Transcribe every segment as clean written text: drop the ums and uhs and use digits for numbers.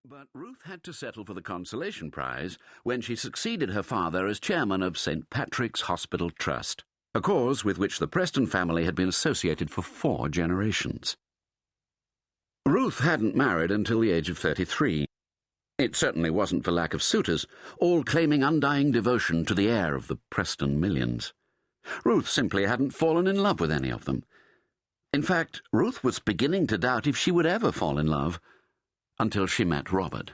But Ruth had to settle for the consolation prize when she succeeded her father as chairman of St. Patrick's Hospital Trust, a cause with which the Preston family had been associated for 4 generations. Ruth hadn't married until the age of 33. It certainly wasn't for lack of suitors, all claiming undying devotion to the heir of the Preston millions. Ruth simply hadn't fallen in love with any of them. In fact, Ruth was beginning to doubt if she would ever fall in love, until she met Robert.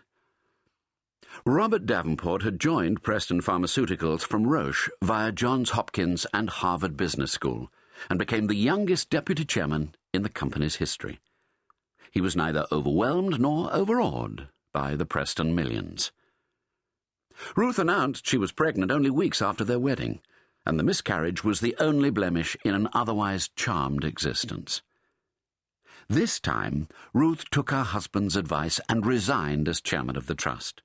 Robert Davenport had joined Preston Pharmaceuticals from Roche via Johns Hopkins and Harvard Business School, and became the youngest deputy chairman in the company's history. He was neither overwhelmed nor overawed by the Preston millions. Ruth announced she was pregnant only weeks after their wedding, and the miscarriage was the only blemish in an otherwise charmed existence. This time, Ruth took her husband's advice and resigned as chairman of the trust.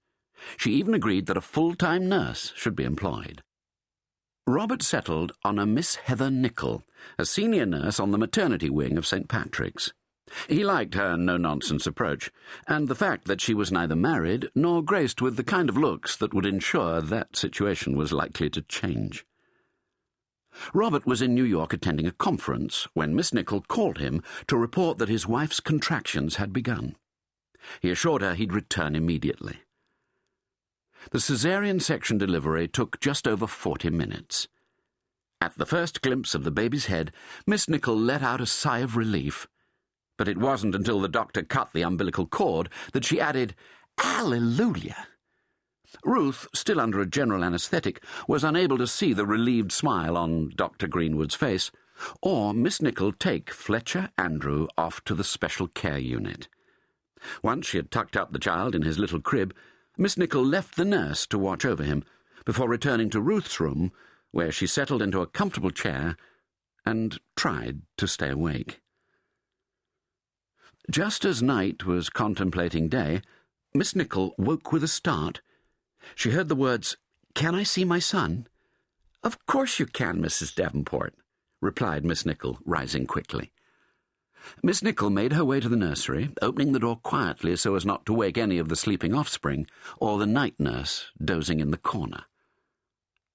She even agreed that a full-time nurse should be employed. Robert settled on a Miss Heather Nicol, a senior nurse on the maternity wing of St. Patrick's. He liked her no-nonsense approach, and the fact that she was neither married nor graced with the kind of looks that would ensure that situation was likely to change. Robert was in New York attending a conference when Miss Nicol called him to report that his wife's contractions had begun. He assured her he'd return immediately. The caesarean section delivery took just over 40 minutes. At the first glimpse of the baby's head, Miss Nicol let out a sigh of relief, but it wasn't until the doctor cut the umbilical cord that she added, "Hallelujah!" Ruth, still under a general anaesthetic, was unable to see the relieved smile on Dr. Greenwood's face, or Miss Nicol take Fletcher Andrew off to the special care unit. Once she had tucked up the child in his little crib, Miss Nicol left the nurse to watch over him, before returning to Ruth's room, where she settled into a comfortable chair and tried to stay awake. Just as night was contemplating day, Miss Nicol woke with a start. She heard the words, "Can I see my son?" "Of course you can, Mrs. Davenport," replied Miss Nicol, rising quickly. Miss Nicol made her way to the nursery, opening the door quietly so as not to wake any of the sleeping offspring or the night nurse dozing in the corner.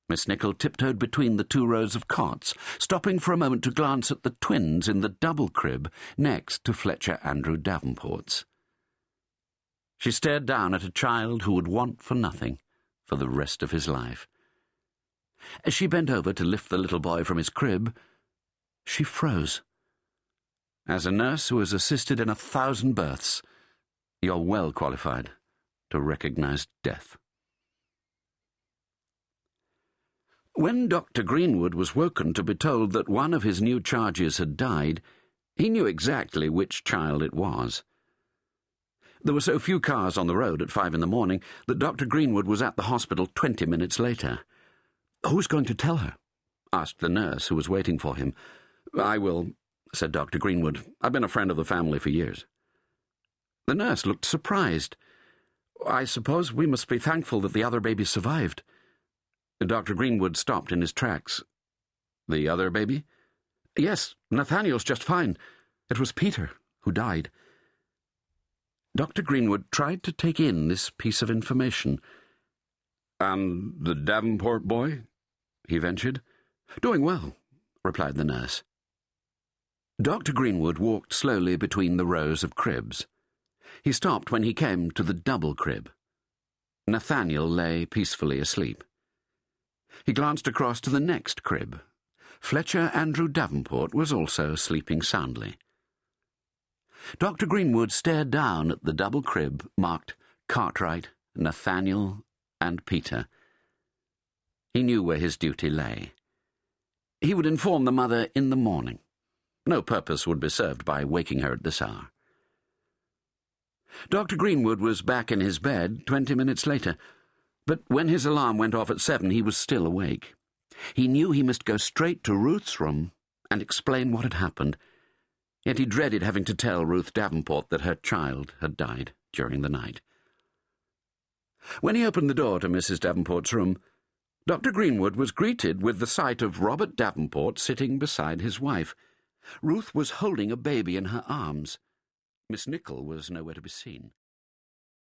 Miss Nicol tiptoed between the 2 rows of cots, stopping for a moment to glance at the twins in the double crib next to Fletcher Andrew Davenport's. She stared down at a child who would want for nothing for the rest of his life. As she bent over to lift the little boy from his crib, she froze. As a nurse who has assisted in 1,000 births, you're well qualified to recognize death. When Dr. Greenwood was woken to be told that one of his new charges had died, he knew exactly which child it was. There were so few cars on the road at 5 in the morning that Dr. Greenwood was at the hospital 20 minutes later. "Who's going to tell her?" asked the nurse who was waiting for him. "I will," said Dr. Greenwood. "I've been a friend of the family for years." The nurse looked surprised. "I suppose we must be thankful that the other baby survived." Dr. Greenwood stopped in his tracks. "The other baby?" "Yes, Nathaniel's just fine. It was Peter who died." Dr. Greenwood tried to take in this piece of information. "And the Davenport boy?" he ventured. "Doing well," replied the nurse. Dr. Greenwood walked slowly between the rows of cribs. He stopped when he came to the double crib. Nathaniel lay peacefully asleep. He glanced across to the next crib. Fletcher Andrew Davenport was also sleeping soundly. Dr. Greenwood stared down at the double crib marked Cartwright, Nathaniel, and Peter. He knew where his duty lay. He would inform the mother in the morning. No purpose would be served by waking her at this hour. Dr. Greenwood was back in his bed 20 minutes later, but when his alarm went off at 7, he was still awake. He knew he must go straight to Ruth's room and explain what had happened, yet he dreaded having to tell Ruth Davenport that her child had died during the night. When he opened the door to Mrs. Davenport's room, Dr. Greenwood was greeted with the sight of Robert Davenport sitting beside his wife. Ruth was holding a baby in her arms. Miss Nicol was nowhere to be seen.